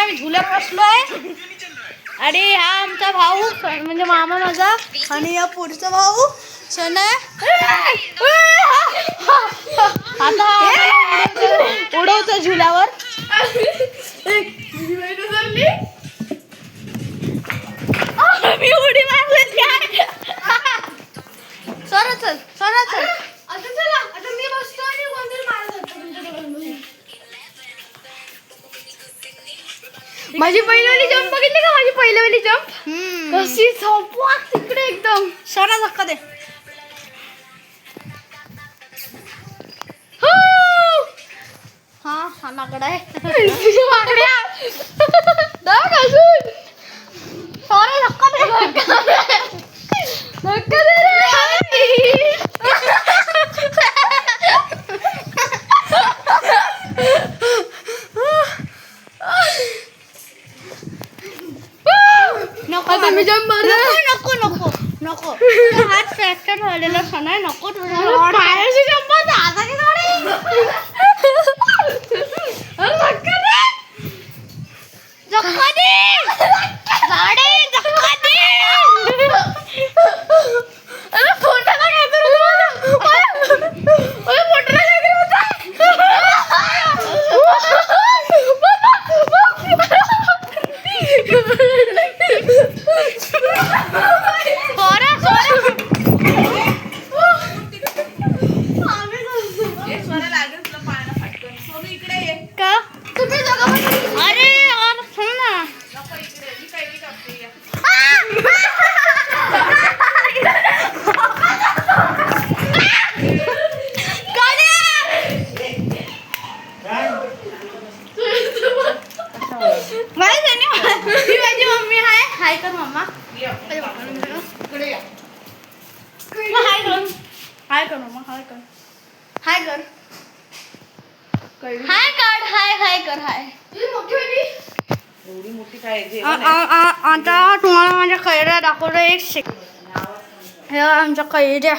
आम्ही झुल्यावर बसलोय आणि हा आमचा भाऊ म्हणजे मामा माझा आणि या पुढचा भाऊ सोना. आता उडवतो झुल्यावर. मी उडी मारली काय. सर चल सर चल आता चला आता मी बसतो आणि कोणतरी मारत होतं तुमच्याकडे. माझी पहिलीवाली जंप बघितली का? माझी पहिलीवाली जंप कशी सोपवा तिकडे एकदम. सोना धक्का दे. हा हा नाकडा आहे. तुझ्या वाकड्या दाब अजून. सोना धक्का दे. धक्का दे रे. नको आता मी जंप मारला. नको नको नको तुझा हात फ्रॅक्चर झालेला सोना नको तुझा पायाची जंप आता की थोडी. धक्का दे. धक्का दे. गाडी धक्का दे. अरे फोटो काढायचा होता. अरे फोटो काढायचा होता. सोना सोना का तुम्ही दोघं पण अरे यार सुन ना. ही माझी मम्मी आहे. हाय कर मम्मा. हाय कर हाय कर मम्मा हाय कर हाय कर हाय कर हाय हाय कर हाय. मोठी मोठी काय आता तुम्हाला माझ्या कैऱ्या दाखवलं एक हे आमच्या कैऱ्या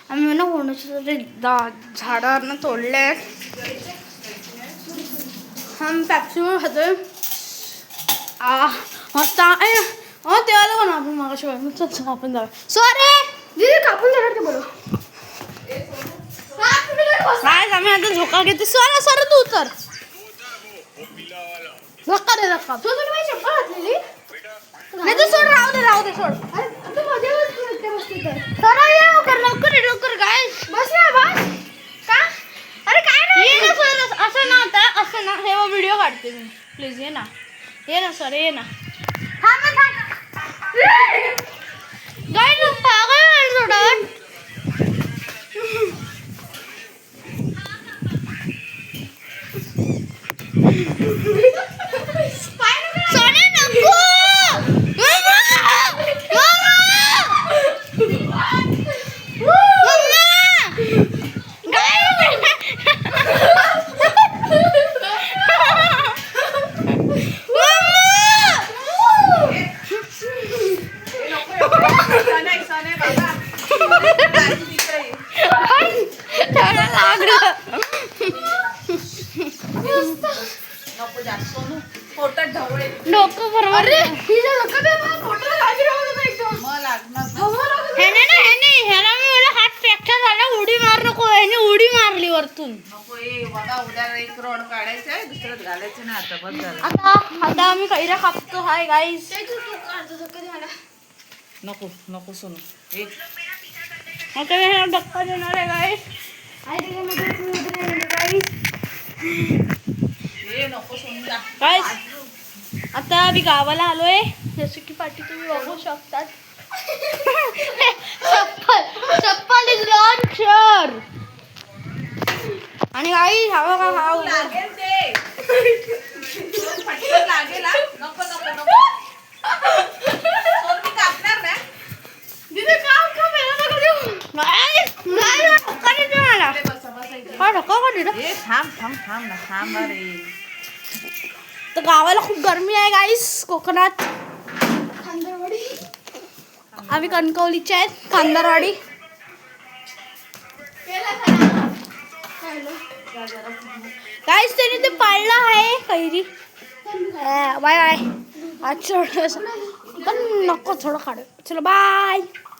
आम्ही ना कोणाच्या तरी झाडावरनं तोडले आहेत. आम्ही पॅप्सीवर खातोय. मस्त ते आलं पण आपण मागाशिवाय आपण जाऊ. सॉरी दीदी कापून देणार ते बोलो. काय आम्ही आता झोका घेते. सर सर तू उतर. धक्का दे धक्का. तो तुला माझी चप्पल घातलेली. नाही तर सोड राहू दे राहू दे सोड. अरे तू मध्येच खेळते बसते तर. सर ये लवकर लवकर ये, लवकर काय बस ना बस. का? अरे काय नाही. ये ना सर असं ना आता असं ना हे व्हिडिओ काढते मी. प्लीज ये ना सर ये ना. थांब थांब. काय ना पागल आहे सोडत. सोने नको. डोकं बरोबर. अरे हिला धक्का दे. मला फोटो लागी राहत होता एकदम. ह्याला मी मला हात फ्रॅक्चर झाला. उडी मार नको. ह्याने उडी मारली वरतून. उद्या एक रोड काढायचा आहे दुसरं घालायचं ना. आता बंद झालं. आता आम्ही कैऱ्या कापतो. Hi guys. धक्का दे मला. नको नको सोनू एक आता मी ह्याला धक्का देणार आहे गाईस. हे नको सोनू जा. गाईस आता आम्ही गावाला आलोय. जसं की पाठी तुम्ही बघू शकतात. चप्पल इज लॉन्चर. आणि आई हा बघा हा लागेल ते फटकन लागेल हा. नको नको नको सोनू मी कापणार ना. दीदी काम का मेरा नको देऊ. नाही धक्का देते मला. बसा बसा इथे. हा धक्का का दिला. ए थांब थांब थांब ना थांब अरे. तर गावाला खूप गरमी आहे गाईस. कोकणात खांदरवाडी. आम्ही कणकवलीचे आहेत. कांदारवाडी. गाईस त्याने ते पाळलं आहे कैरी. Bye bye. आज पण नको थोडं काढ. चलो बाय.